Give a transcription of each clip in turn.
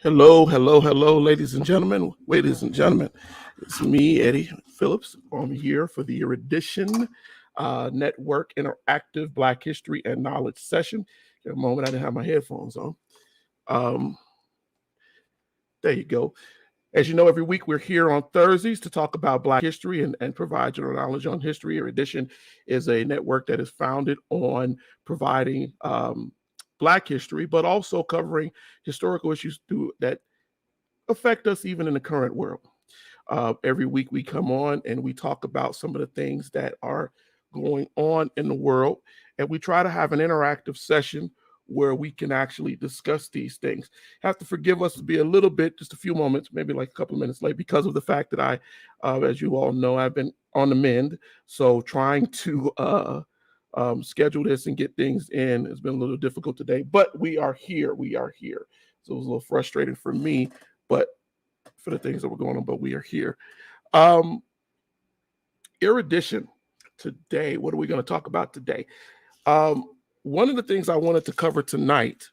Hello, hello, hello, ladies and gentlemen. Ladies and gentlemen, it's me, Eddie Phillips. I'm here for the Erudition Network Interactive Black History and Knowledge Session. In a moment, I didn't have my headphones on. There you go. As you know, every week we're here on Thursdays to talk about Black history and provide general knowledge on history. Erudition is a network that is founded on providing Black history, but also covering historical issues that affect us even in the current world. Every week we come on and we talk about some of the things that are going on in the world, and we try to have an interactive session where we can actually discuss these things. Have to forgive us to be a little bit, just a few moments, maybe like a couple of minutes late, because of the fact that as you all know, I've been on the mend. So trying to schedule this and get things in has been a little difficult today, but we are here. We are here. So it was a little frustrating for me, but for the things that were going on, but we are here. Erudition today. What are we going to talk about today? One of the things I wanted to cover tonight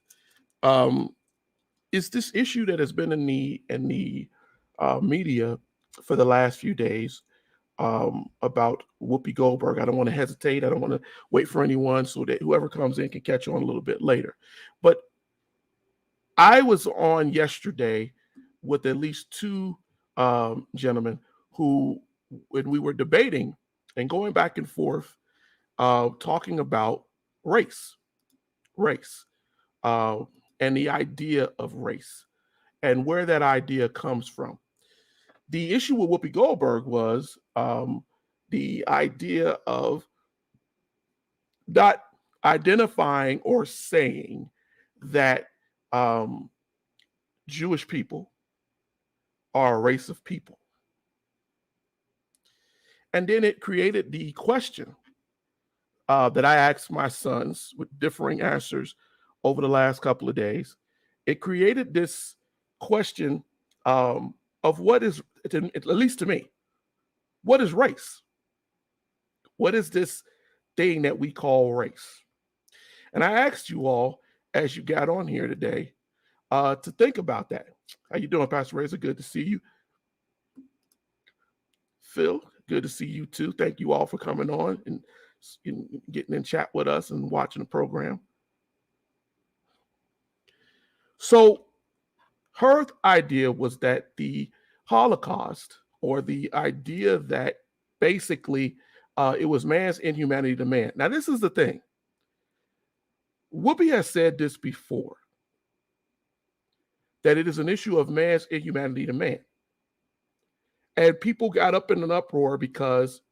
is this issue that has been in the media for the last few days about Whoopi Goldberg. I don't want to hesitate. I don't want to wait for anyone so that whoever comes in can catch on a little bit later. But I was on yesterday with at least two gentlemen who, when we were debating and going back and forth, talking about race, and the idea of race and where that idea comes from. The issue with Whoopi Goldberg was the idea of not identifying or saying that Jewish people are a race of people. And then it created the question that I asked my sons with differing answers over the last couple of days. It created this question of what is, at least to me, what is race? What is this thing that we call race? And I asked you all, as you got on here today, to think about that. How you doing, Pastor Razor? Good to see you. Phil, good to see you too. Thank you all for coming on and getting in chat with us and watching the program. So her idea was that the Holocaust, or the idea that basically it was man's inhumanity to man. Now, this is the thing. Whoopi has said this before, that it is an issue of man's inhumanity to man. And people got up in an uproar because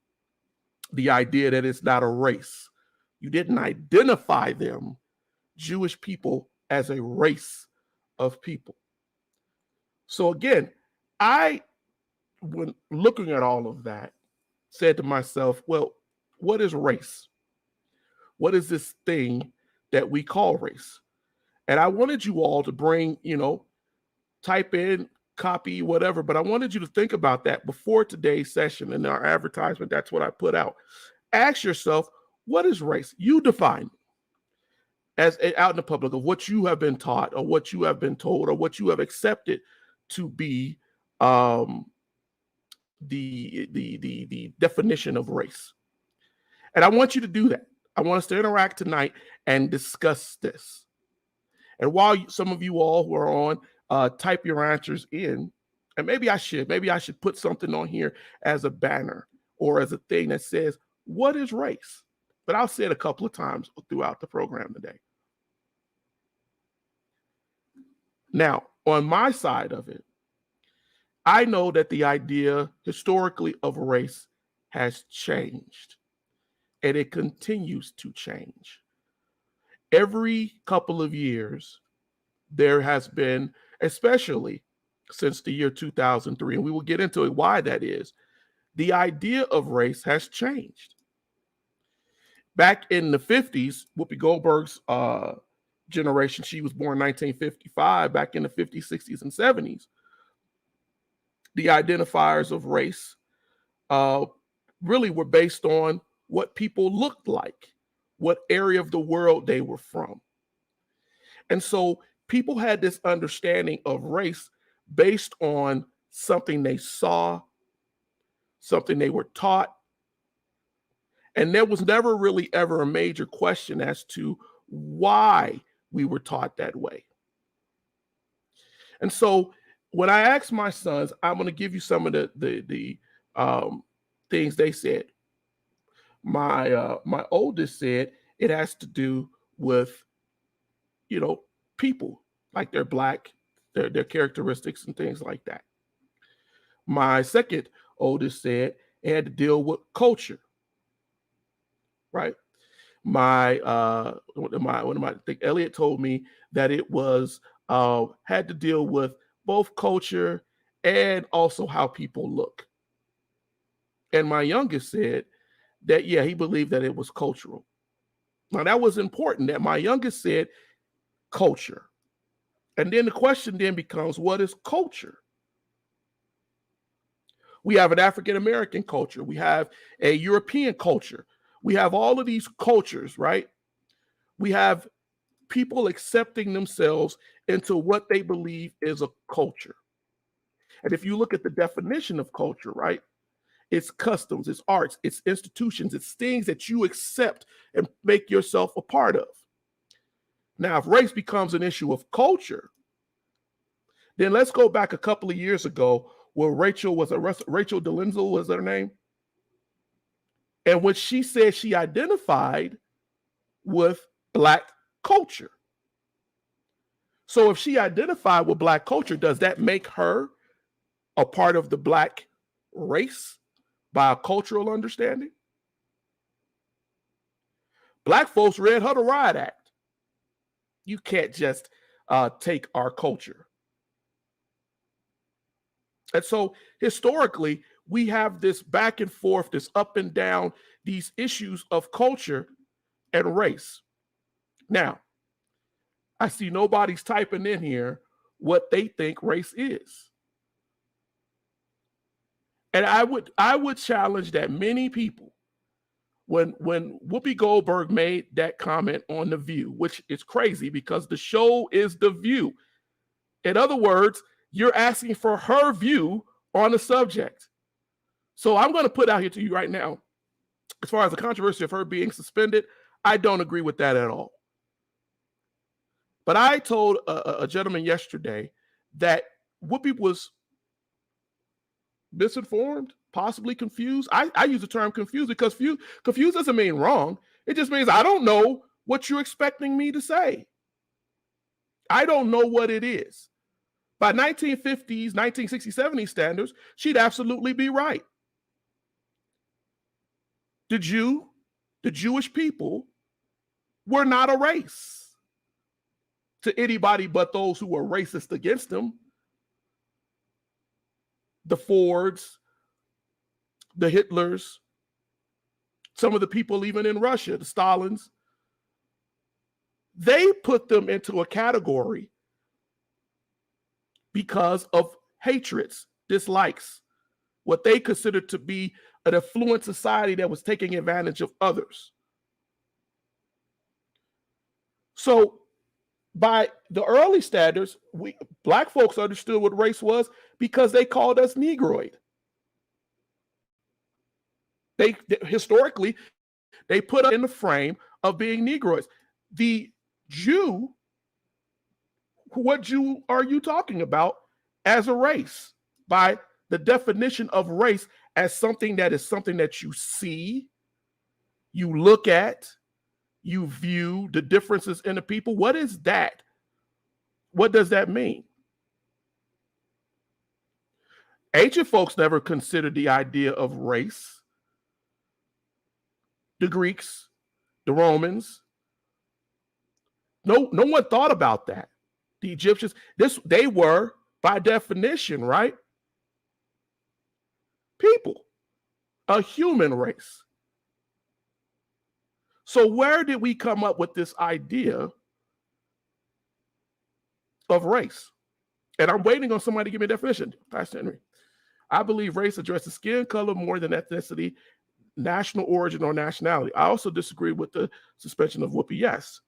the idea that it's not a race. You didn't identify them, Jewish people, as a race of people. So again, when looking at all of that, said to myself, well, what is race? What is this thing that we call race? And I wanted you all to bring, type in, copy, whatever, but I wanted you to think about that before today's session. In our advertisement, that's what I put out. Ask yourself, what is race? You define as out in the public of what you have been taught or what you have been told or what you have accepted to be the definition of race. And I want you to do that. I want us to interact tonight and discuss this. And while some of you all who are on, type your answers in, and maybe I should put something on here as a banner or as a thing that says, what is race? But I'll say it a couple of times throughout the program today. Now, on my side of it, I know that the idea historically of race has changed, and it continues to change. Every couple of years, there has been, especially since the year 2003, and we will get into it, why that is, the idea of race has changed. Back in the 50s, Whoopi Goldberg's generation, she was born in 1955, back in the 50s, 60s, and 70s, the identifiers of race really were based on what people looked like, what area of the world they were from. And so people had this understanding of race based on something they saw, something they were taught, and there was never really ever a major question as to why we were taught that way. And so when I asked my sons, I'm going to give you some of the things they said. My oldest said it has to do with, people, like they're Black, their characteristics and things like that. My second oldest said it had to deal with culture, right? One of my I think Elliot told me that it was had to deal with both culture and also how people look. And my youngest said that, yeah, he believed that it was cultural. Now that was important that my youngest said culture. And then the question then becomes, what is culture? We have an African American culture. We have a European culture. We have all of these cultures, right? We have people accepting themselves into what they believe is a culture. And if you look at the definition of culture, right? It's customs, it's arts, it's institutions, it's things that you accept and make yourself a part of. Now, if race becomes an issue of culture, then let's go back a couple of years ago where Rachel Dolezal was her name. And when she said she identified with Black culture. So if she identified with Black culture, does that make her a part of the Black race by a cultural understanding? Black folks read her the Riot Act. You can't just take our culture. And so historically, we have this back and forth, this up and down, these issues of culture and race. Now, I see nobody's typing in here what they think race is. And I would challenge that many people, when Whoopi Goldberg made that comment on The View, which is crazy because the show is The View. In other words, you're asking for her view on the subject. So I'm going to put out here to you right now, as far as the controversy of her being suspended, I don't agree with that at all. But I told a gentleman yesterday that Whoopi was misinformed, possibly confused. I use the term confused because confused doesn't mean wrong. It just means I don't know what you're expecting me to say. I don't know what it is. By 1950s, 1960s, 70s standards, she'd absolutely be right. The Jewish people were not a race to anybody but those who were racist against them. The Fords, the Hitlers, some of the people even in Russia, the Stalins, they put them into a category because of hatreds, dislikes, what they considered to be an affluent society that was taking advantage of others. So by the early standards, Black folks understood what race was because they called us Negroid. Historically, they put us in the frame of being Negroids. The Jew, what Jew are you talking about as a race? By the definition of race as something that you see, you look at, you view the differences in the people. What is that? What does that mean? Ancient folks never considered the idea of race. The Greeks, the Romans, no one thought about that. The Egyptians, they were, by definition, right? People, a human race. So where did we come up with this idea of race? And I'm waiting on somebody to give me a definition. Pastor Henry, I believe race addresses skin color more than ethnicity, national origin, or nationality. I also disagree with the suspension of Whoopi. Yes.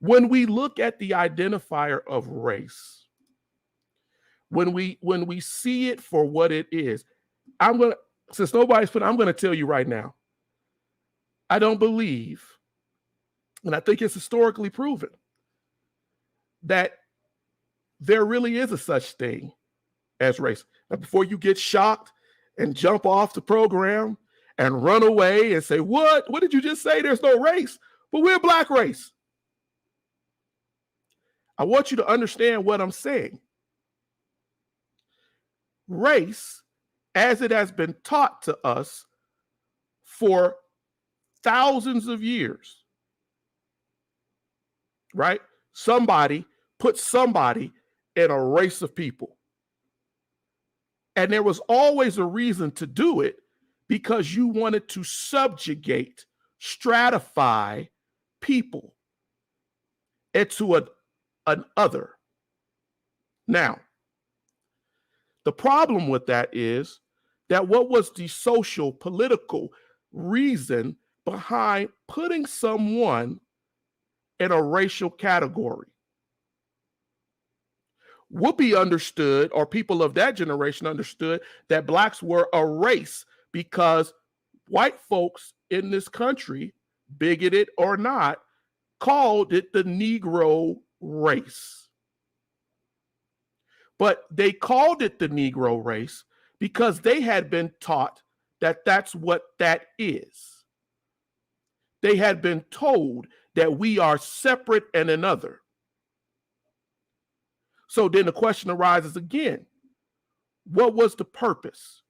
When we look at the identifier of race, when we see it for what it is, since nobody's put, I'm gonna tell you right now, I don't believe, and I think it's historically proven, that there really is a such thing as race. Now, before you get shocked and jump off the program and run away and say, what did you just say? There's no race, but we're a Black race. I want you to understand what I'm saying. Race, as it has been taught to us for thousands of years, right? Somebody put somebody in a race of people. And there was always a reason to do it, because you wanted to subjugate, stratify people into an other. Now, the problem with that is that what was the social, political reason behind putting someone in a racial category? Whoopi understood, or people of that generation understood, that Blacks were a race because white folks in this country, bigoted or not, called it the Negro race. But they called it the Negro race because they had been taught that that's what that is. They had been told that we are separate and another. So then the question arises again, what was the purpose?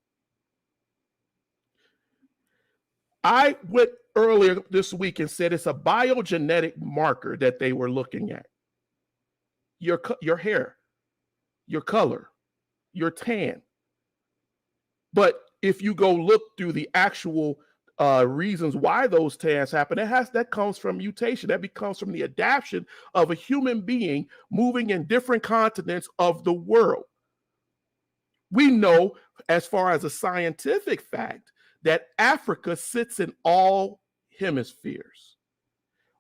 I went earlier this week and said it's a biogenetic marker that they were looking at. Your hair, your color, your tan. But if you go look through the actual reasons why those tans happen, that comes from mutation. That comes from the adaptation of a human being moving in different continents of the world. We know, as far as a scientific fact, that Africa sits in all hemispheres.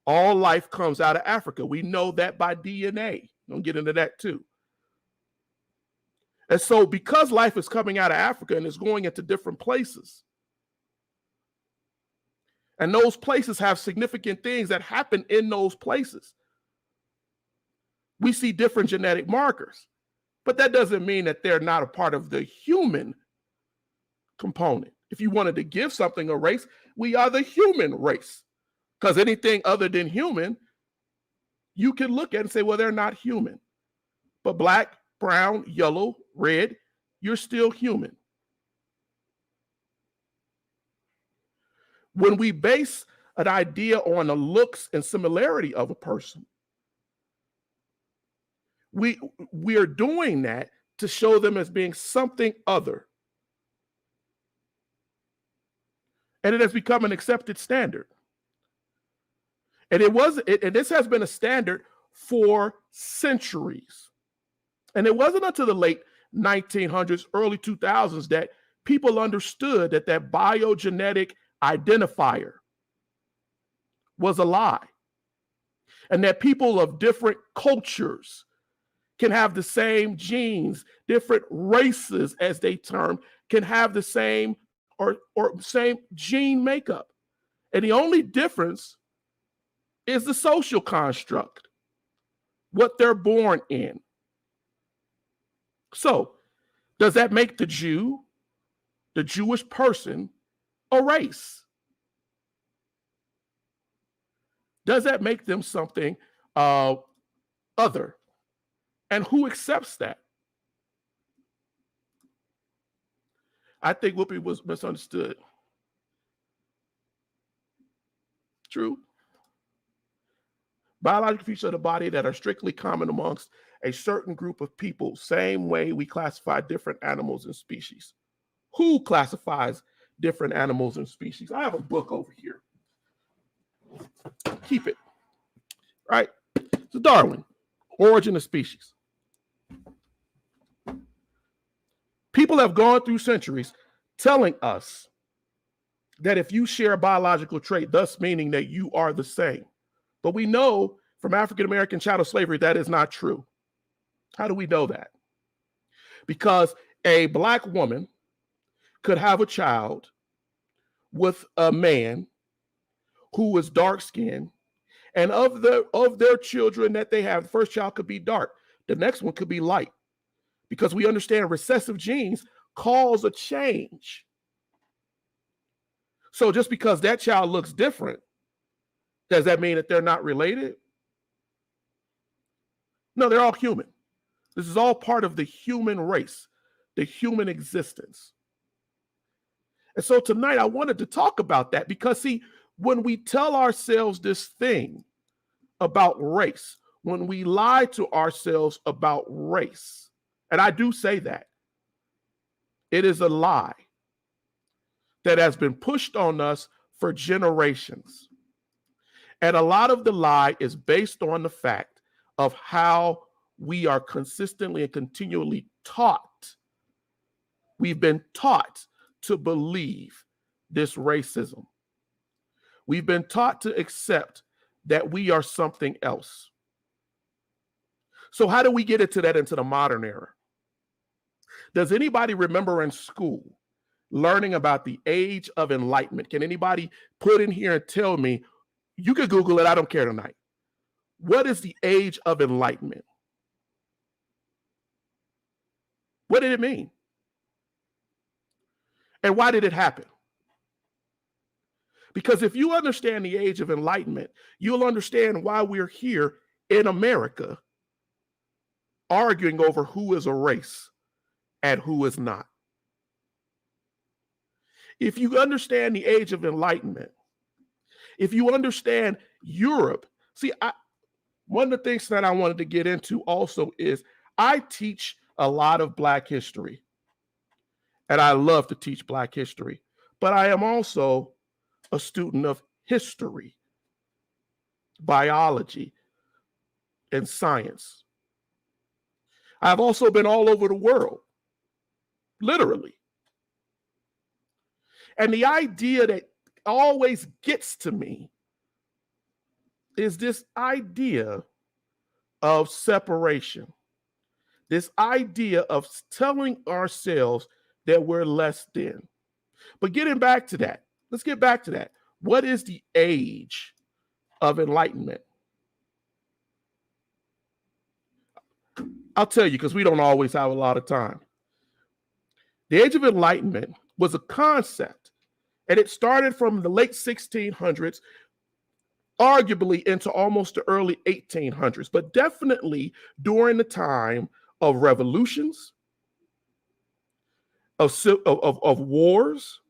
All life comes out of Africa. We know that by DNA. I'll get into that too. And so because life is coming out of Africa and is going into different places, and those places have significant things that happen in those places, we see different genetic markers. But that doesn't mean that they're not a part of the human component. If you wanted to give something a race, we are the human race. Because anything other than human, you can look at and say, well, they're not human. But Black, brown, yellow, red, you're still human. When we base an idea on the looks and similarity of a person, we are doing that to show them as being something other. And it has become an accepted standard. And this has been a standard for centuries. And it wasn't until the late 1900s, early 2000s that people understood that that biogenetic identifier was a lie. And that people of different cultures can have the same genes, different races, as they term, can have the same or same gene makeup. And the only difference is the social construct, what they're born in. So, does that make the Jew, the Jewish person, a race? Does that make them something other? And who accepts that? I think Whoopi was misunderstood. True. Biological features of the body that are strictly common amongst a certain group of people, same way we classify different animals and species. Who classifies different animals and species? I have a book over here. Keep it. Right? It's Darwin, Origin of Species. People have gone through centuries telling us that if you share a biological trait, thus meaning that you are the same. But we know from African American chattel slavery, that is not true. How do we know that? Because a Black woman could have a child with a man who was dark skinned, and of their children that they have, the first child could be dark, the next one could be light, because we understand recessive genes cause a change. So just because that child looks different, does that mean that they're not related? No, they're all human. This is all part of the human race, the human existence. And so tonight I wanted to talk about that because, see, when we tell ourselves this thing about race, when we lie to ourselves about race, and I do say that, it is a lie that has been pushed on us for generations. And a lot of the lie is based on the fact of how we are consistently and continually taught. We've been taught to believe this racism. We've been taught to accept that we are something else. So how do we get into the modern era? Does anybody remember in school learning about the Age of Enlightenment? Can anybody put in here and tell me? You could Google it, I don't care tonight. What is the Age of Enlightenment? What did it mean? And why did it happen? Because if you understand the Age of Enlightenment, you'll understand why we're here in America arguing over who is a race and who is not. If you understand the Age of Enlightenment, if you understand Europe, see, one of the things that I wanted to get into also is I teach a lot of Black history, and I love to teach Black history, but I am also a student of history, biology, and science. I've also been all over the world, literally. And the idea that always gets to me is this idea of separation, this idea of telling ourselves that we're less than. But getting back to that, let's get back to that. What is the Age of Enlightenment? I'll tell you, because we don't always have a lot of time. The Age of Enlightenment was a concept, and it started from the late 1600s, arguably into almost the early 1800s, but definitely during the time of revolutions, of wars,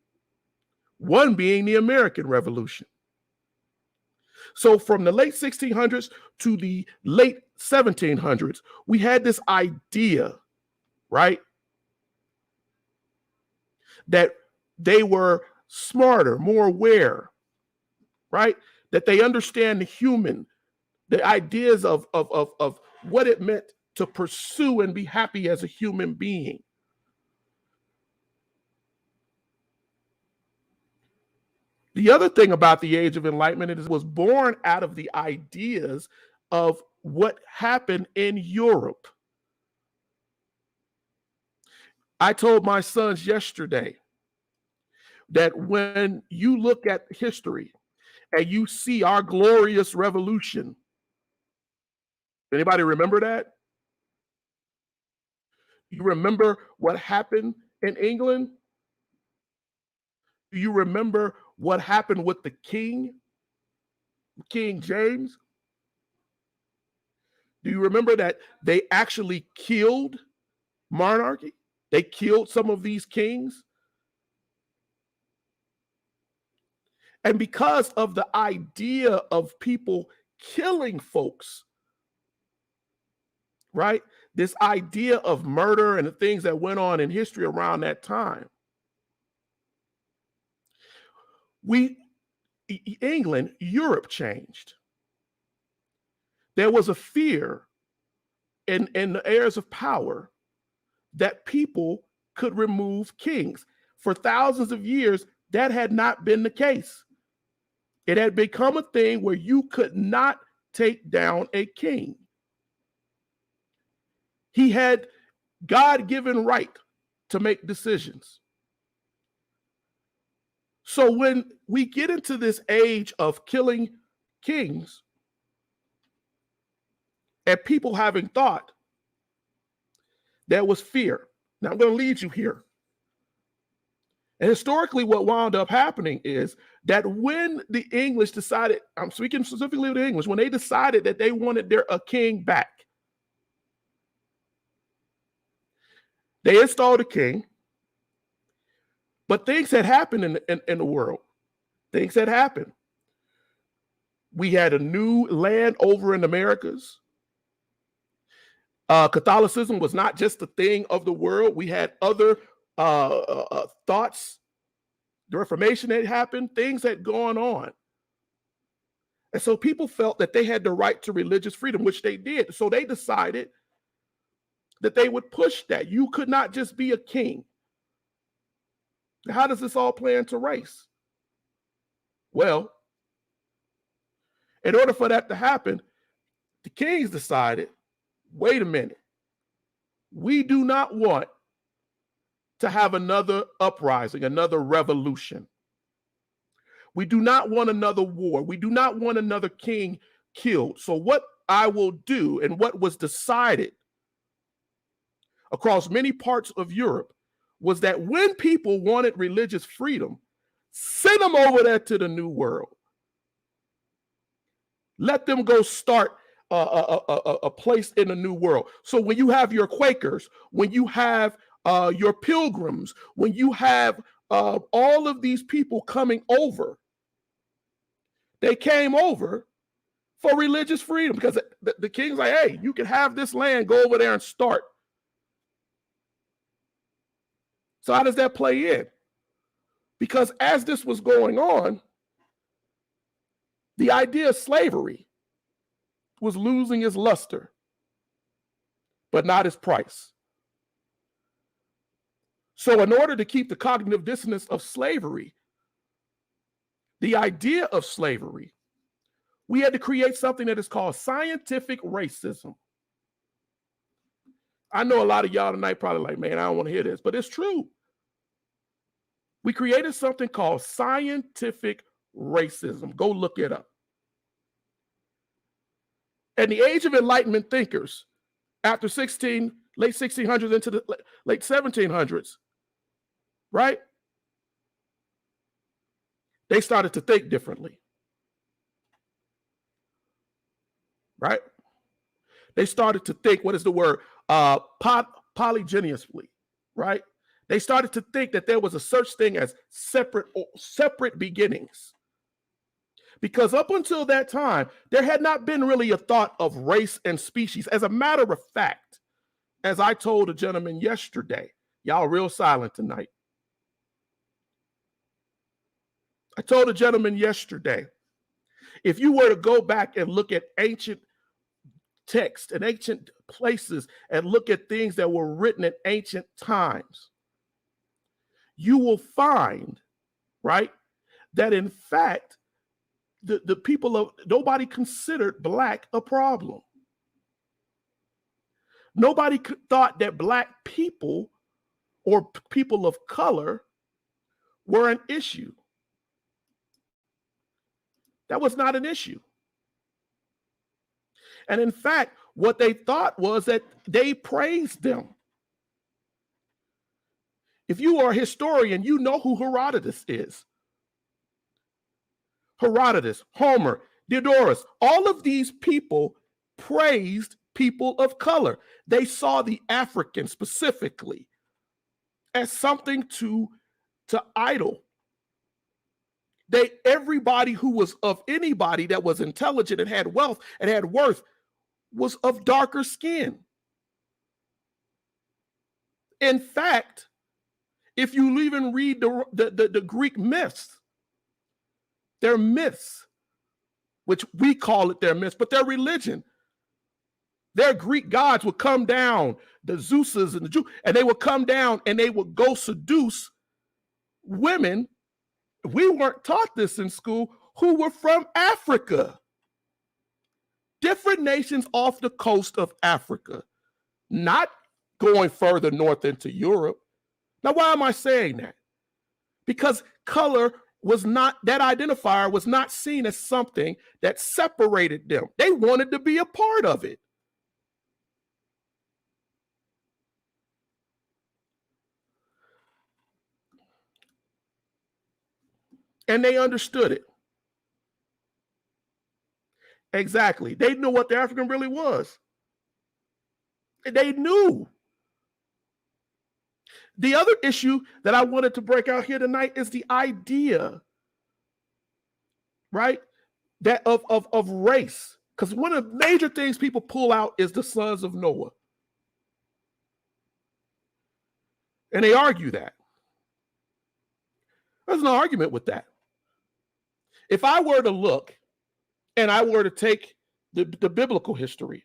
one being the American Revolution. So from the late 1600s to the late 1700s, we had this idea, right, that they were smarter, more aware, right, that they understand the human, the ideas of what it meant to pursue and be happy as a human being. The other thing about the Age of Enlightenment is it was born out of the ideas of what happened in Europe. I told my sons yesterday that when you look at history and you see our glorious revolution, anybody remember that? You remember what happened in England? Do you remember what happened with the king, King James? Do you remember that they actually killed monarchy? They killed some of these kings. And because of the idea of people killing folks, right? This idea of murder and the things that went on in history around that time. England, Europe changed. There was a fear in the heirs of power that people could remove kings. For thousands of years, that had not been the case. It had become a thing where you could not take down a king. He had God-given right to make decisions. So when we get into this age of killing kings and people having thought, there was fear. Now I'm going to lead you here. And historically, what wound up happening is that when the English decided, I'm speaking specifically of the English, when they decided that they wanted a king back, they installed a king, but things had happened in the world. Things had happened. We had a new land over in the Americas. Catholicism was not just a thing of the world. We had other thoughts. The Reformation had happened. Things had gone on. And so people felt that they had the right to religious freedom, which they did. So they decided that they would push that. You could not just be a king. Now, how does this all play into race? Well, in order for that to happen, the kings decided, wait a minute, we do not want to have another uprising, another revolution. We do not want another war. We do not want another king killed. So what I will do, and what was decided across many parts of Europe, was that when people wanted religious freedom, send them over there to the New World. Let them go start a place in the New World. So when you have your Quakers, when you have your Pilgrims, when you have all of these people coming over, they came over for religious freedom, because the king's like, hey, you can have this land, go over there and start. So how does that play in? Because as this was going on, the idea of slavery was losing its luster, but not its price. So in order to keep the cognitive dissonance of slavery, the idea of slavery, we had to create something that is called scientific racism. I know a lot of y'all tonight probably like, man, I don't want to hear this, but it's true. We created something called scientific racism. Go look it up. And the Age of Enlightenment thinkers, after late 1600s into the late 1700s, right? They started to think differently, right? They started to think, what is the word? Polygeneously, right? They started to think that there was a such thing as separate beginnings. Because up until that time, there had not been really a thought of race and species. As a matter of fact, as I told a gentleman yesterday, y'all real silent tonight. I told a gentleman yesterday, if you were to go back and look at ancient texts and ancient places and look at things that were written in ancient times, you will find, right, that in fact, the people of, nobody considered Black a problem. Nobody thought that Black people or people of color were an issue. That was not an issue. And in fact, what they thought was that they praised them. If you are a historian, you know who Herodotus is. Herodotus, Homer, Diodorus, all of these people praised people of color. They saw the African specifically as something to idol. Everybody who was of anybody that was intelligent and had wealth and had worth was of darker skin. In fact, if you even read the Greek myths, they're myths, which we call it their myths, but they're religion. Their Greek gods would come down, the Zeuses and the Jews, and they would come down and they would go seduce women. We weren't taught this in school, who were from Africa. different nations off the coast of Africa, not going further north into Europe. Now, why am I saying that? Because color was not, that identifier was not seen as something that separated them. They wanted to be a part of it. And they understood it. Exactly. They knew what the African really was. They knew. The other issue that I wanted to break out here tonight is the idea, right, that of race. Because one of the major things people pull out is the sons of Noah. And they argue that. There's no argument with that. If I were to look and I were to take the biblical history,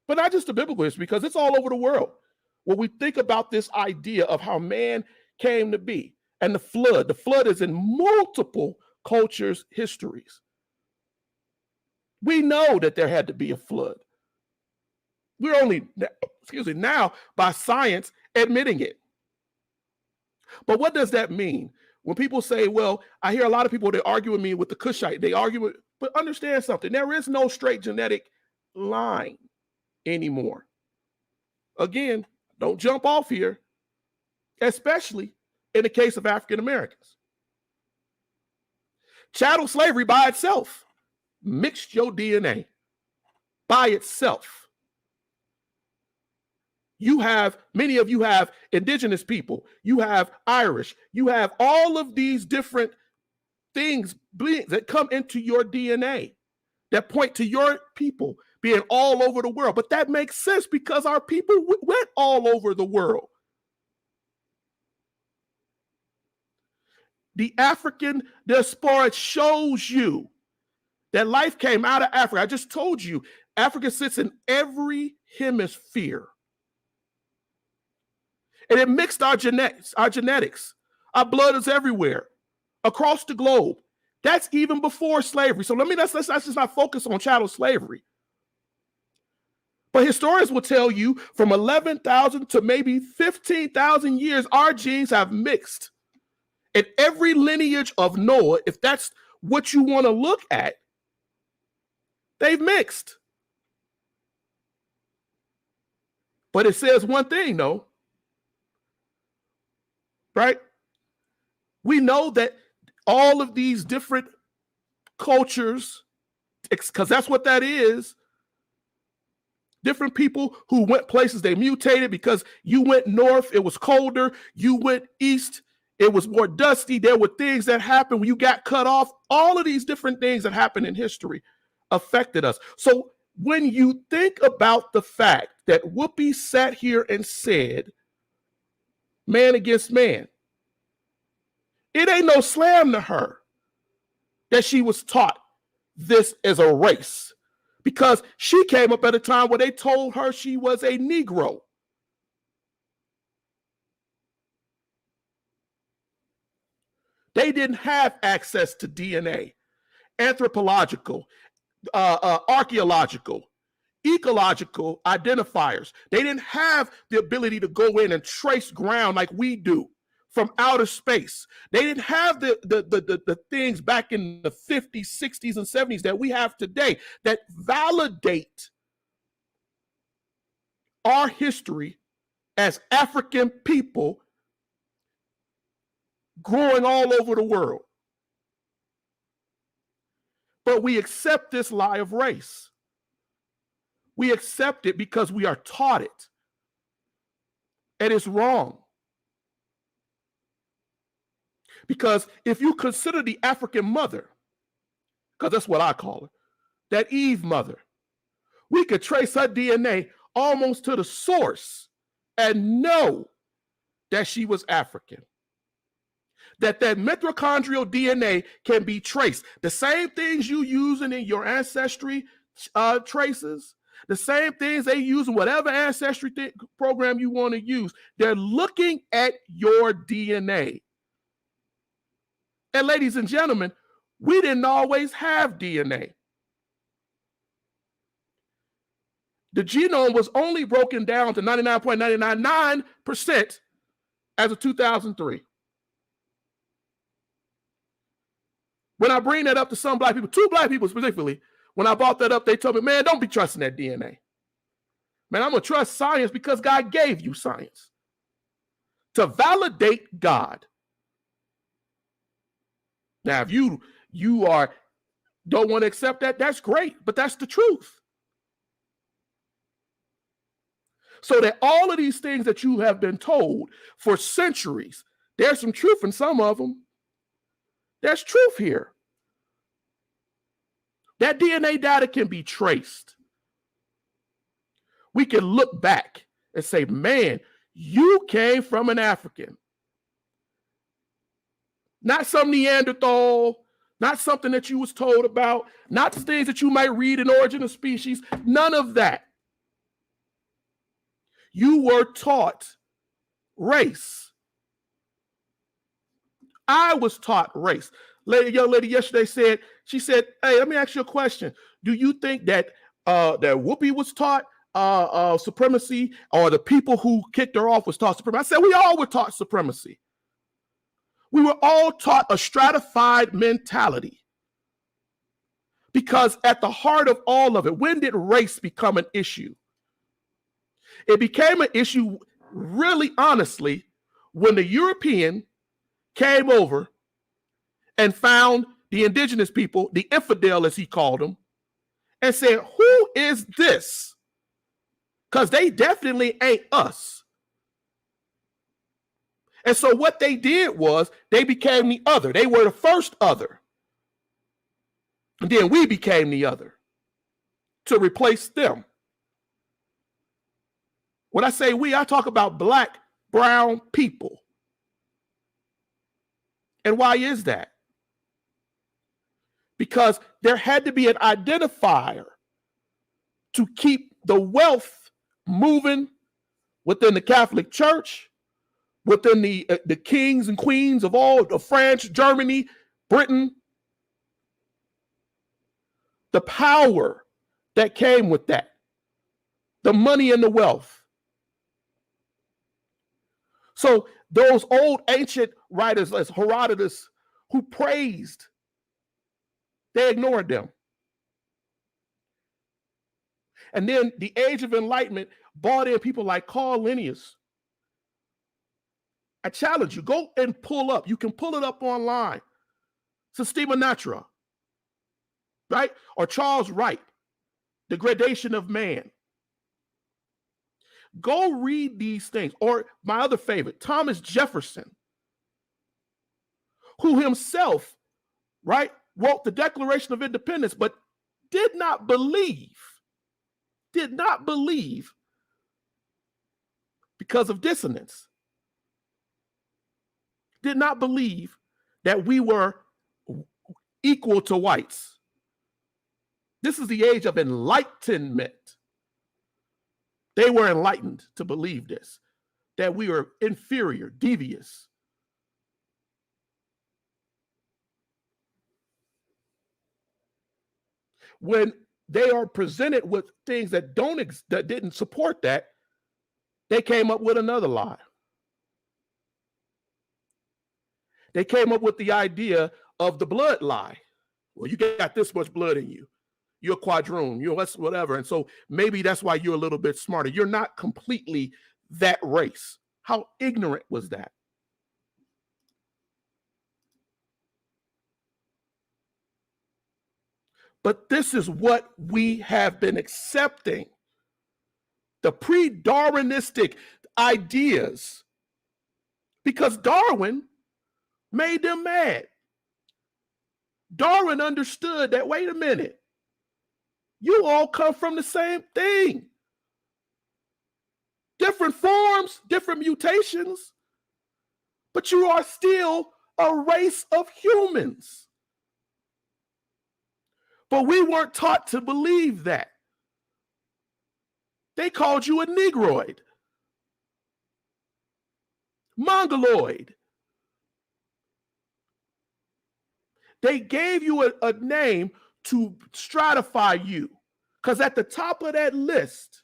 but not just the biblical history, because it's all over the world, when we think about this idea of how man came to be and the flood is in multiple cultures' histories. We know that there had to be a flood. We're only, now by science admitting it. But what does that mean? When people say, well, I hear a lot of people, they argue with me with the Cushite, they argue with, but understand something, there is no straight genetic line anymore. Again, don't jump off here, especially in the case of African Americans. Chattel slavery by itself mixed your DNA by itself. You have, many of you have indigenous people, you have Irish, you have all of these different things that come into your DNA that point to your people being all over the world. But that makes sense because our people went all over the world. The African diaspora shows you that life came out of Africa. I just told you, Africa sits in every hemisphere. And it mixed our genetics. Our blood is everywhere, across the globe. That's even before slavery. So let's just not focus on chattel slavery. But historians will tell you from 11,000 to maybe 15,000 years, our genes have mixed. And every lineage of Noah, if that's what you want to look at, they've mixed. But it says one thing, though. Right? We know that all of these different cultures, because that's what that is, different people who went places, they mutated because you went north, it was colder, you went east, it was more dusty, there were things that happened when you got cut off. All of these different things that happened in history affected us. So when you think about the fact that Whoopi sat here and said, man against man, it ain't no slam to her that she was taught this as a race, because she came up at a time where they told her she was a Negro. They didn't have access to DNA, anthropological, archaeological, ecological identifiers. They didn't have the ability to go in and trace ground like we do from outer space. They didn't have the things back in the 50s, 60s, and 70s that we have today that validate our history as African people growing all over the world. But we accept this lie of race. We accept it because we are taught it. And it's wrong. Because if you consider the African mother, because that's what I call her, that Eve mother, we could trace her DNA almost to the source and know that she was African. That mitochondrial DNA can be traced. The same things you using in your ancestry traces, the same things they use in whatever ancestry program you want to use, they're looking at your DNA. And ladies and gentlemen, we didn't always have DNA. The genome was only broken down to 99.999% as of 2003. When I bring that up to some black people, 2 black people specifically, when I brought that up, they told me, man, don't be trusting that DNA. Man, I'm going to trust science because God gave you science to validate God. Now, if you don't want to accept that, that's great, but that's the truth. So that all of these things that you have been told for centuries, there's some truth in some of them. There's truth here. That DNA data can be traced. We can look back and say, man, you came from an African. Not some Neanderthal, not something that you was told about, not the things that you might read in Origin of Species, none of that. You were taught race. I was taught race. Young lady yesterday said, she said, hey, let me ask you a question. Do you think that that Whoopi was taught supremacy, or the people who kicked her off was taught supremacy? I said, we all were taught supremacy. We were all taught a stratified mentality. Because at the heart of all of it, when did race become an issue? It became an issue, really honestly, when the European came over and found the indigenous people, the infidel as he called them, and said, who is this? Because they definitely ain't us. And so what they did was they became the other. They were the first other. And then we became the other to replace them. When I say we, I talk about black, brown people. And why is that? Because there had to be an identifier to keep the wealth moving within the Catholic Church, within the kings and queens of all of France, Germany, Britain. The power that came with that, the money and the wealth. So those old ancient writers, like Herodotus, who praised, they ignored them. And then the Age of Enlightenment brought in people like Carl Linnaeus. I challenge you, go and pull up. You can pull it up online. Systema Natura, right? Or Charles Wright, The Gradation of Man. Go read these things. Or my other favorite, Thomas Jefferson, who himself, right, wrote the Declaration of Independence, but did not believe because of dissonance, did not believe that we were equal to whites. This is the age of enlightenment. They were enlightened to believe this, that we were inferior, devious. When they are presented with things that didn't support that, they came up with another lie. They came up with the idea of the blood lie. Well, you got this much blood in you. You're a quadroon, you're whatever. And so maybe that's why you're a little bit smarter. You're not completely that race. How ignorant was that? But this is what we have been accepting. The pre-Darwinistic ideas. Because Darwin made them mad. Darwin understood that, wait a minute, you all come from the same thing. Different forms, different mutations, but you are still a race of humans. But we weren't taught to believe that. They called you a Negroid, Mongoloid. They gave you a name to stratify you, Because at the top of that list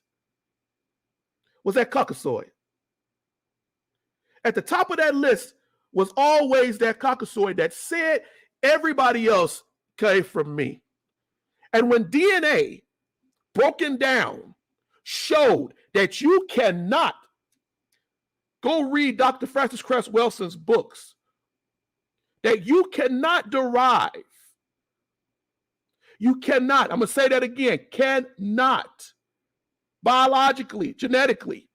was that Caucasoid. At the top of that list was always that Caucasoid that said everybody else came from me. And when DNA broken down showed that you cannot go read Dr. Francis Cress Welson's books, that you cannot derive, you cannot, I'm going to say that again, cannot, biologically, genetically,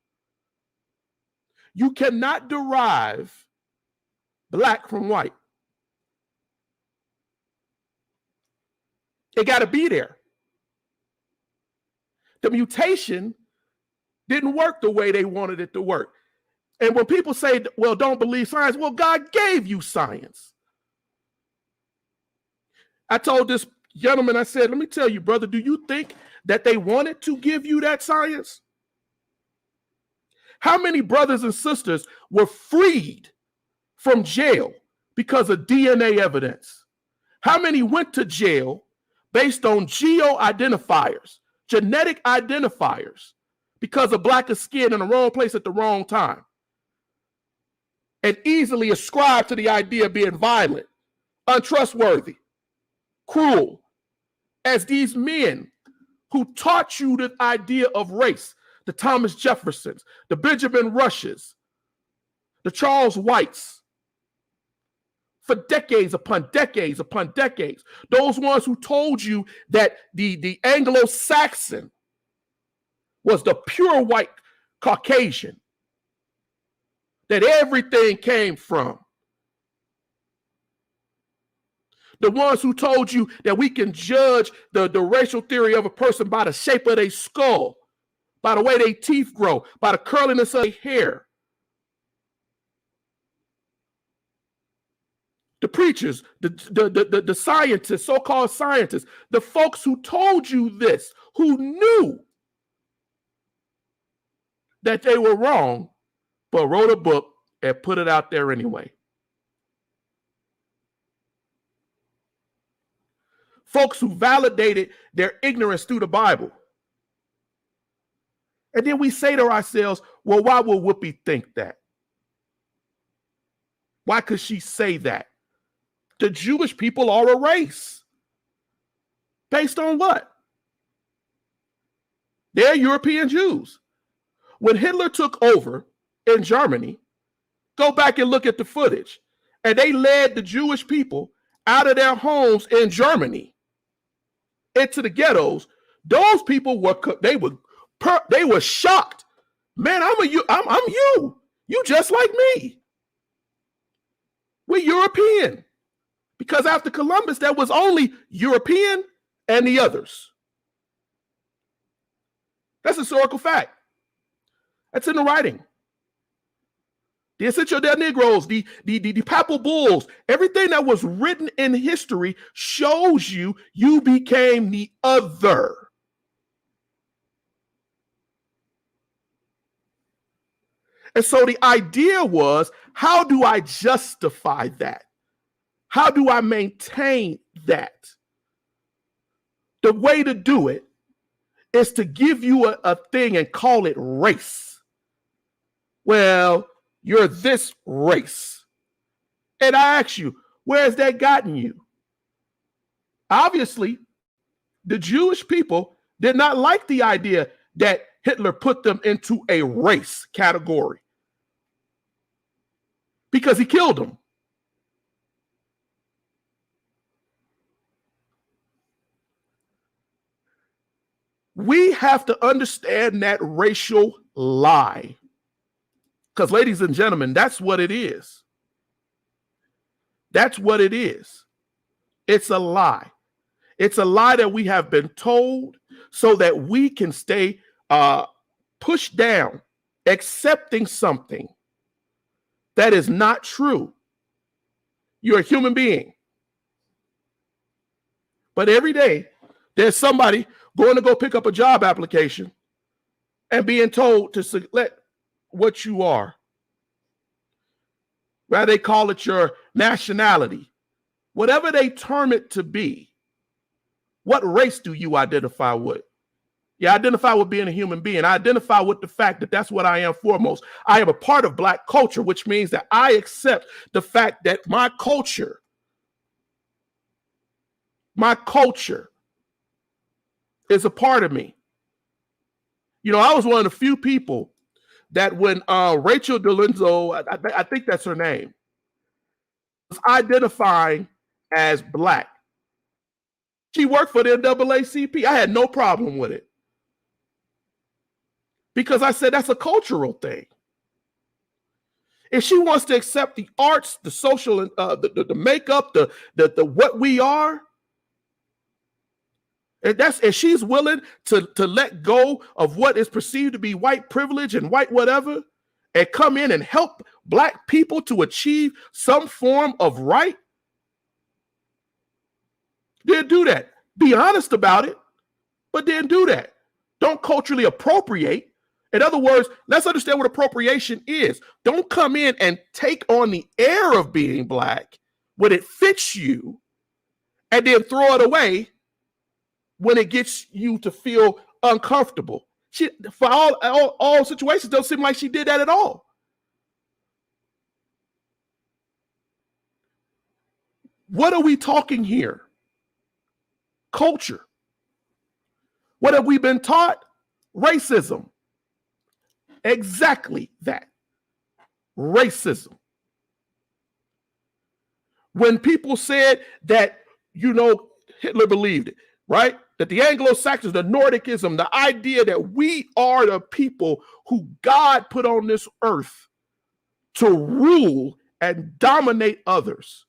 you cannot derive black from white. It got to be there. The mutation didn't work the way they wanted it to work. And when people say, well, don't believe science, well, God gave you science. I told this gentleman, I said, let me tell you, brother, do you think that they wanted to give you that science? How many brothers and sisters were freed from jail because of DNA evidence? How many went to jail based on geo-identifiers, genetic identifiers, because of black skin in the wrong place at the wrong time, and easily ascribed to the idea of being violent, untrustworthy, cruel, as these men who taught you the idea of race, the Thomas Jeffersons, the Benjamin Rushes, the Charles Whites, for decades upon decades upon decades. Those ones who told you that the Anglo-Saxon was the pure white Caucasian, that everything came from. The ones who told you that we can judge the racial theory of a person by the shape of their skull, by the way their teeth grow, by the curliness of their hair. The preachers, the scientists, so-called scientists, the folks who told you this, who knew that they were wrong, but wrote a book and put it out there anyway. Folks who validated their ignorance through the Bible. And then we say to ourselves, well, why would Whoopi think that? Why could she say that? The Jewish people are a race. Based on what? They're European Jews. When Hitler took over in Germany, go back and look at the footage, and they led the Jewish people out of their homes in Germany into the ghettos. Those people were shocked. Man, I'm you. You just like me. We're European. Because after Columbus, there was only European and the others. That's a historical fact. That's in the writing. The essential dead Negroes, the papal bulls, everything that was written in history shows you became the other. And so the idea was, how do I justify that? How do I maintain that? The way to do it is to give you a thing and call it race. Well, you're this race. And I ask you, where has that gotten you? Obviously, the Jewish people did not like the idea that Hitler put them into a race category because he killed them. We have to understand that racial lie. Because, ladies and gentlemen, that's what it is. That's what it is. It's a lie. It's a lie that we have been told so that we can stay pushed down, accepting something that is not true. You're a human being. But every day, there's somebody going to go pick up a job application and being told to select what you are. Whether they call it your nationality, whatever they term it to be. What race do you identify with? Yeah, I identify with being a human being. I identify with the fact that that's what I am foremost. I am a part of Black culture, which means that I accept the fact that my culture is a part of me. You know, I was one of the few people that when Rachel Delenzo, I think that's her name, was identifying as Black. She worked for the NAACP. I had no problem with it. Because I said that's a cultural thing. If she wants to accept the arts, the social, the makeup, the what we are, and she's willing to let go of what is perceived to be white privilege and white whatever, and come in and help Black people to achieve some form of right, then do that. Be honest about it, but then do that. Don't culturally appropriate. In other words, let's understand what appropriation is. Don't come in and take on the air of being Black when it fits you and then throw it away when it gets you to feel uncomfortable. She, for all situations, don't seem like she did that at all. What are we talking here? Culture. What have we been taught? Racism. Exactly that. Racism. When people said that, you know, Hitler believed it, right? That the Anglo-Saxons, the Nordicism, the idea that we are the people who God put on this earth to rule and dominate others.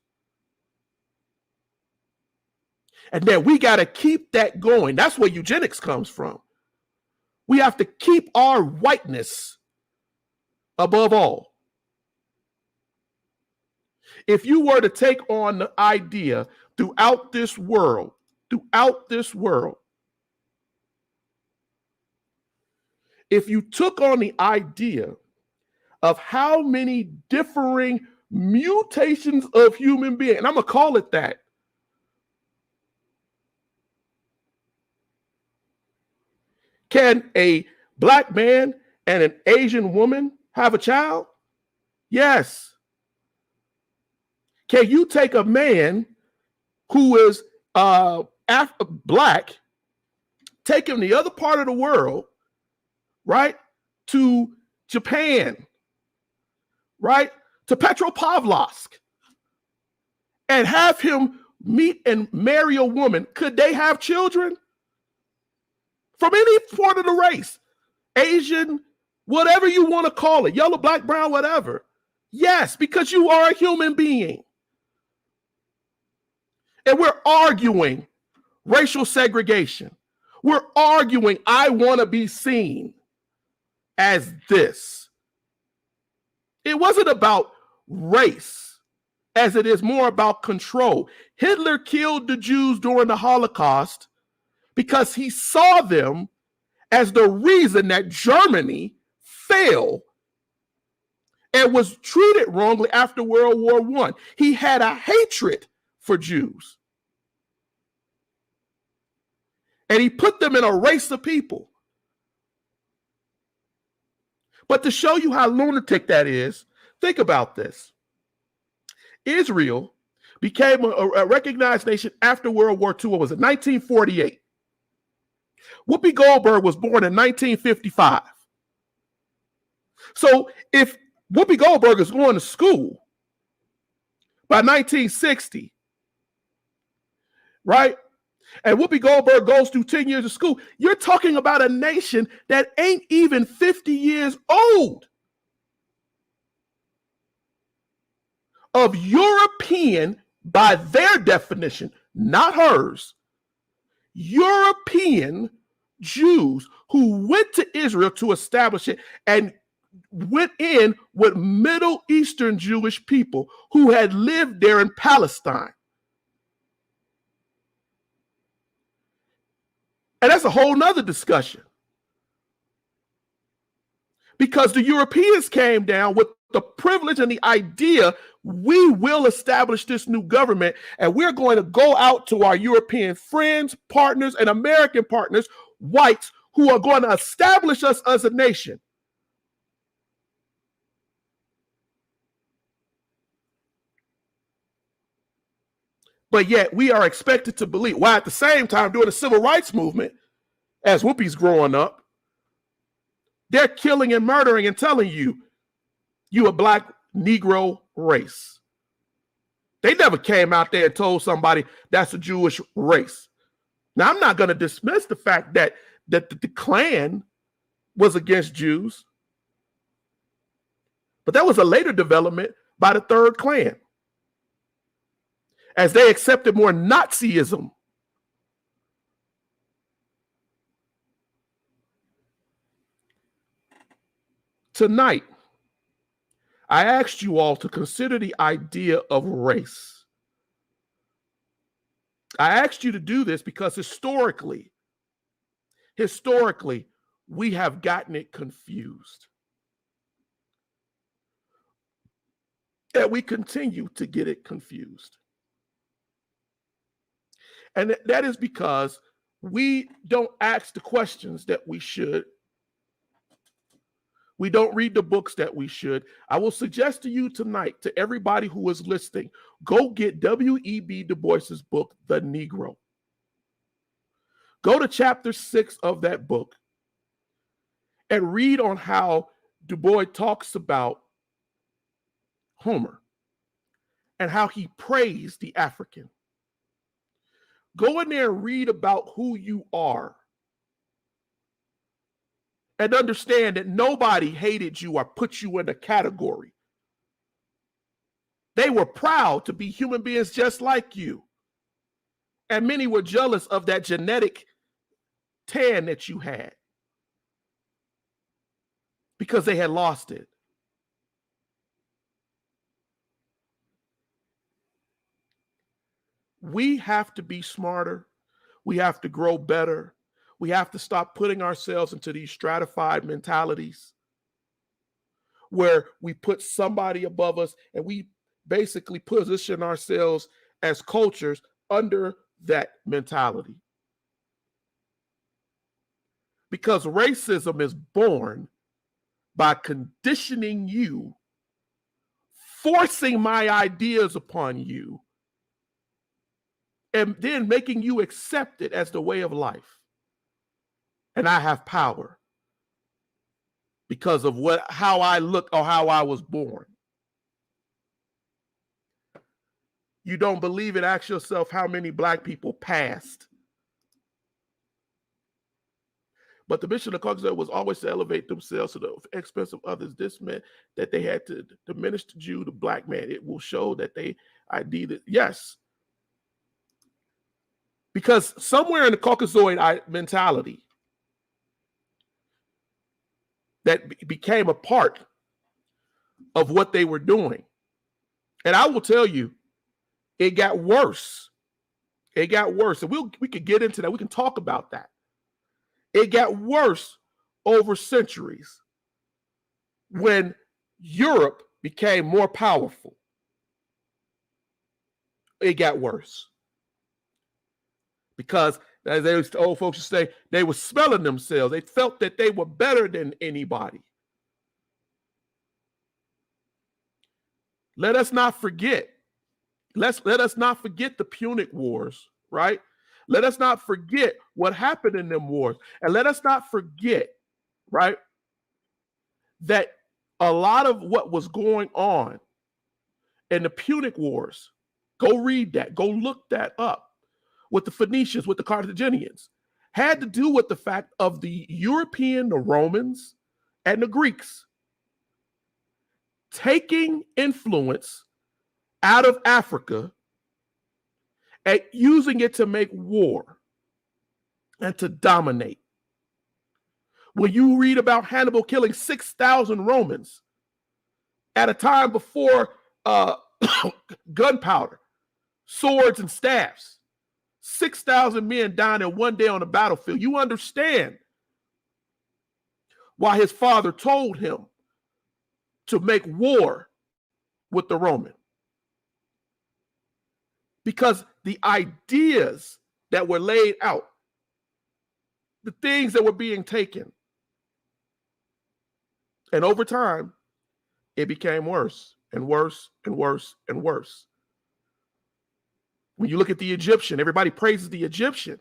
And that we got to keep that going. That's where eugenics comes from. We have to keep our whiteness above all. If you were to take on the idea throughout this world, if you took on the idea of how many differing mutations of human beings, and I'm going to call it that, can a Black man and an Asian woman have a child? Yes. Can you take a man who is Black, take him the other part of the world, right, to Japan, right, to Petropavlovsk, and have him meet and marry a woman? Could they have children? From any part of the race, Asian, whatever you want to call it, yellow, Black, brown, whatever. Yes, because you are a human being. And we're arguing racial segregation. We're arguing, I want to be seen as this. It wasn't about race as it is more about control. Hitler killed the Jews during the Holocaust because he saw them as the reason that Germany fell and was treated wrongly after World War I. He had a hatred for Jews. And he put them in a race of people. But to show you how lunatic that is, think about this. Israel became a recognized nation after World War II. What was it? 1948. Whoopi Goldberg was born in 1955. So if Whoopi Goldberg is going to school by 1960, right? And Whoopi Goldberg goes through 10 years of school, you're talking about a nation that ain't even 50 years old. Of European, by their definition, not hers, European Jews who went to Israel to establish it and went in with Middle Eastern Jewish people who had lived there in Palestine. And that's a whole nother discussion. Because the Europeans came down with the privilege and the idea, we will establish this new government and we're going to go out to our European friends, partners, and American partners, whites, who are going to establish us as a nation. But yet we are expected to believe, while at the same time during the civil rights movement, as Whoopi's growing up, they're killing and murdering and telling you a black Negro race. They never came out there and told somebody that's a Jewish race. Now, I'm not going to dismiss the fact that the Klan was against Jews, but that was a later development by the Third Klan, as they accepted more Nazism. Tonight, I asked you all to consider the idea of race. I asked you to do this because historically, we have gotten it confused. And we continue to get it confused. And that is because we don't ask the questions that we should. We don't read the books that we should. I will suggest to you tonight, to everybody who is listening, go get W.E.B. Du Bois's book, The Negro. Go to chapter 6 of that book and read on how Du Bois talks about Homer and how he praised the African. Go in there and read about who you are. And understand that nobody hated you or put you in a category. They were proud to be human beings just like you. And many were jealous of that genetic tan that you had because they had lost it. We have to be smarter. We have to grow better. We have to stop putting ourselves into these stratified mentalities where we put somebody above us and we basically position ourselves as cultures under that mentality. Because racism is born by conditioning you, forcing my ideas upon you, and then making you accept it as the way of life. And I have power because of how I look or how I was born. You don't believe it? Ask yourself how many black people passed. But the mission of Caucasus was always to elevate themselves to the expense of others. This meant that they had to diminish the Jew, the black man. It will show that they ID'd it. Yes. Because somewhere in the Caucasoid mentality, that became a part of what they were doing. And I will tell you, it got worse. It got worse. And we could get into that. We can talk about that. It got worse over centuries when Europe became more powerful. It got worse. Because, as the old folks would say, they were smelling themselves. They felt that they were better than anybody. Let us not forget. Let us not forget the Punic Wars, right? Let us not forget what happened in them wars. And let us not forget, right, that a lot of what was going on in the Punic Wars, go read that, go look that up, with the Phoenicians, with the Carthaginians, had to do with the fact of the European, the Romans, and the Greeks taking influence out of Africa and using it to make war and to dominate. When you read about Hannibal killing 6,000 Romans at a time before gunpowder, swords, and staffs, 6,000 men dying in one day on the battlefield. You understand why his father told him to make war with the Roman. Because the ideas that were laid out the things that were being taken. And over time, it became worse and worse and worse and worse. When you look at the Egyptian, everybody praises the Egyptian.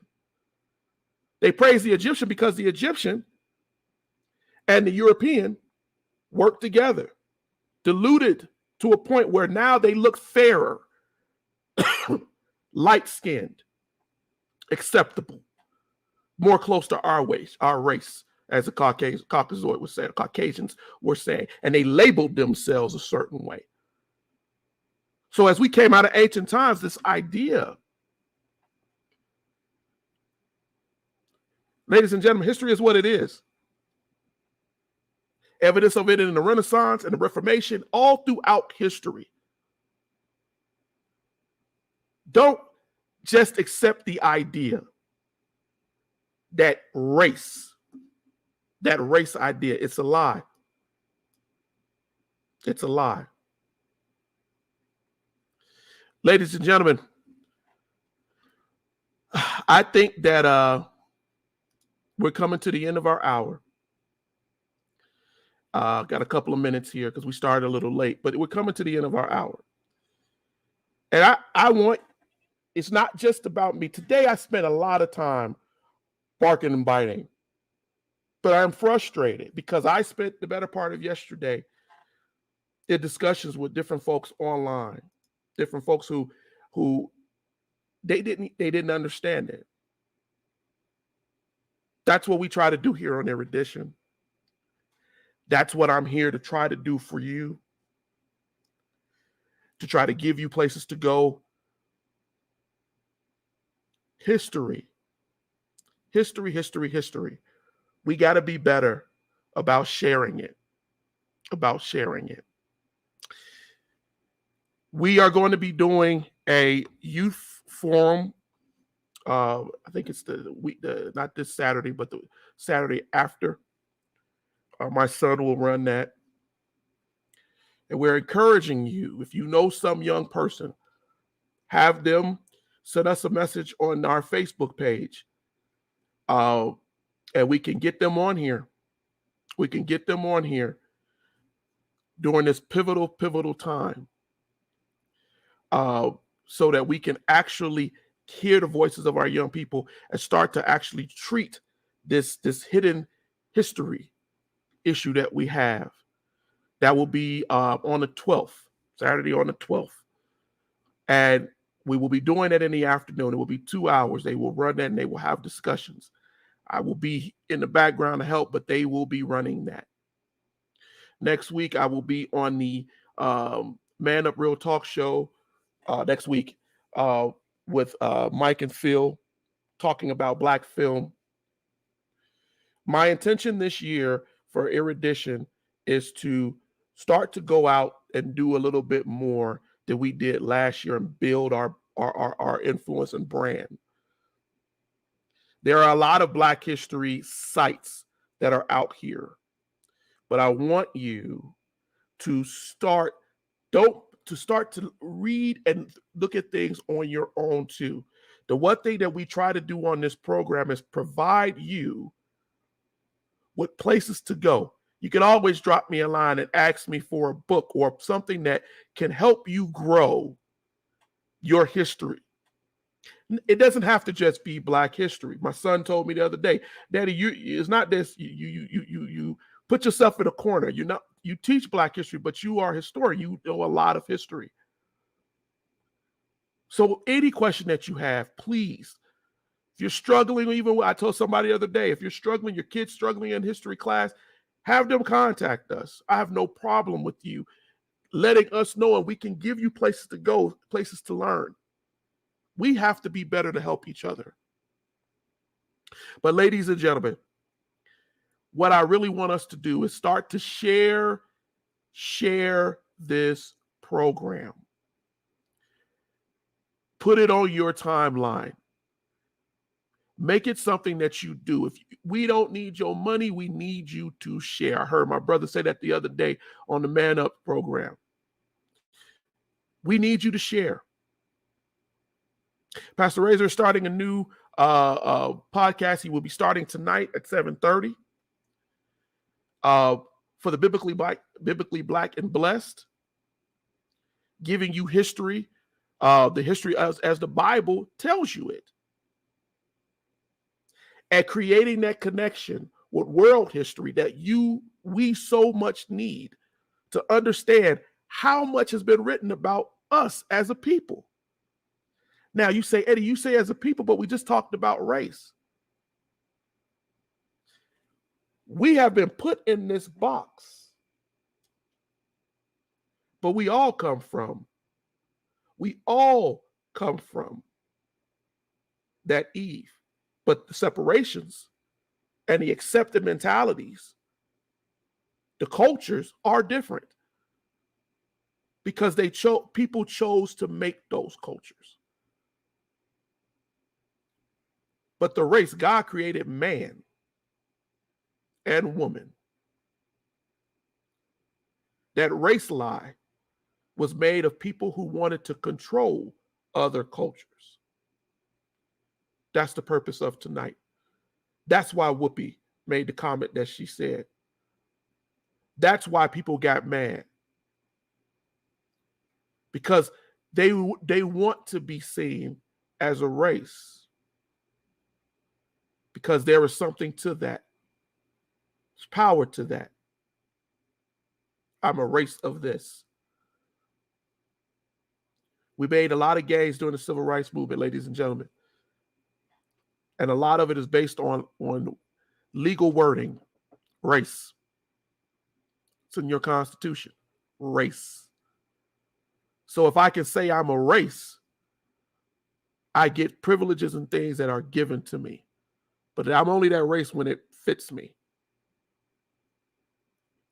They praise the Egyptian because the Egyptian and the European worked together, diluted to a point where now they look fairer, light-skinned, acceptable, more close to our race, as the Caucasoid was saying, Caucasians were saying, and they labeled themselves a certain way. So as we came out of ancient times, this idea, ladies and gentlemen, history is what it is. Evidence of it in the Renaissance and the Reformation, all throughout history. Don't just accept the idea that race idea, it's a lie. It's a lie. Ladies and gentlemen, I think that we're coming to the end of our hour. Got a couple of minutes here because we started a little late, but we're coming to the end of our hour. And I want, it's not just about me. Today I spent a lot of time barking and biting, but I'm frustrated because I spent the better part of yesterday in discussions with different folks online, different folks who they didn't understand it. That's what we try to do here on Erudition. That's what I'm here to try to do for you, to try to give you places to go. History. We got to be better about sharing it, We are going to be doing a youth forum. I think it's the week, not this Saturday, but the Saturday after. My son will run that. And we're encouraging you, if you know some young person, have them send us a message on our Facebook page. And we can get them on here. We can get them on here during this pivotal time. So that we can actually hear the voices of our young people and start to actually treat this hidden history issue that we have. That will be on the 12th, Saturday on the 12th. And we will be doing it in the afternoon. It will be 2 hours. They will run that and they will have discussions. I will be in the background to help, but they will be running that. Next week, I will be on the Man Up Real Talk show next week with Mike and Phil talking about Black film. My intention this year for Erudition is to start to go out and do a little bit more than we did last year and build our influence and brand. There are a lot of Black history sites that are out here, but I want you to start to read and look at things on your own too. The one thing that we try to do on this program is provide you with places to go. You can always drop me a line and ask me for a book or something that can help you grow your history. It doesn't have to just be Black history. My son told me the other day, Daddy, it's not this. You put yourself in a corner. You teach Black history, but you are a historian. You know a lot of history. So any question that you have, please, if you're struggling, even I told somebody the other day, if you're struggling, your kid's struggling in history class, have them contact us. I have no problem with you letting us know, and we can give you places to go, places to learn. We have to be better to help each other. But ladies and gentlemen, what I really want us to do is start to share this program. Put it on your timeline. Make it something that you do. We don't need your money, we need you to share. I heard my brother say that the other day on the Man Up program. We need you to share. Pastor Razor is starting a new podcast. He will be starting tonight at 7:30. For the biblically black and blessed, giving you history, the history as the Bible tells you it, and creating that connection with world history that we so much need to understand how much has been written about us as a people. Now you say, Eddie, you say as a people, but we just talked about race. We have been put in this box, but we all come from that Eve. But the separations and the accepted mentalities, the cultures are different because people chose to make those cultures. But the race, God created man and woman. That race lie was made of people who wanted to control other cultures. That's the purpose of tonight. That's why Whoopi made the comment that she said. That's why people got mad. Because they want to be seen as a race. Because there is something to that. There's power to that. I'm a race of this. We made a lot of gains during the civil rights movement, ladies and gentlemen. And a lot of it is based on legal wording, race. It's in your Constitution, race. So if I can say I'm a race, I get privileges and things that are given to me. But I'm only that race when it fits me,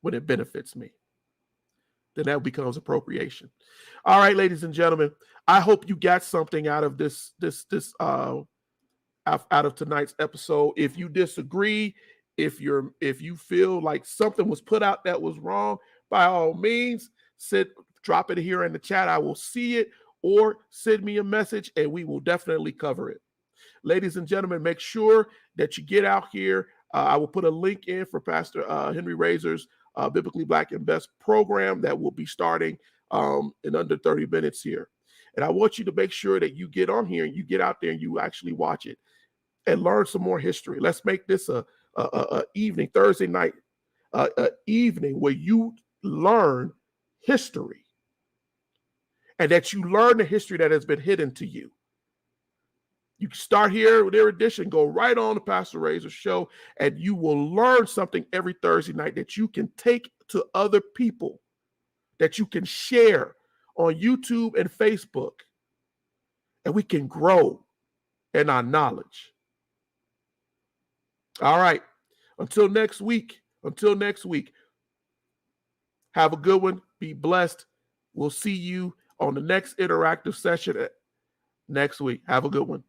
when it benefits me. Then that becomes appropriation. All right, ladies and gentlemen, I hope you got something out of this out of tonight's episode. If you disagree, if you feel like something was put out that was wrong, by all means, drop it here in the chat. I will see it, or send me a message and we will definitely cover it. Ladies and gentlemen, make sure that you get out here. I will put a link in for Pastor Henry Razor's Biblically Black and Best program that will be starting in under 30 minutes here. And I want you to make sure that you get on here and you get out there and you actually watch it and learn some more history. Let's make this a evening, Thursday night, evening where you learn history, and that you learn the history that has been hidden to you. You start here with Erudition, go right on to Pastor Razor's show, and you will learn something every Thursday night that you can take to other people, that you can share on YouTube and Facebook, and we can grow in our knowledge. All right. Until next week, have a good one. Be blessed. We'll see you on the next interactive session next week. Have a good one.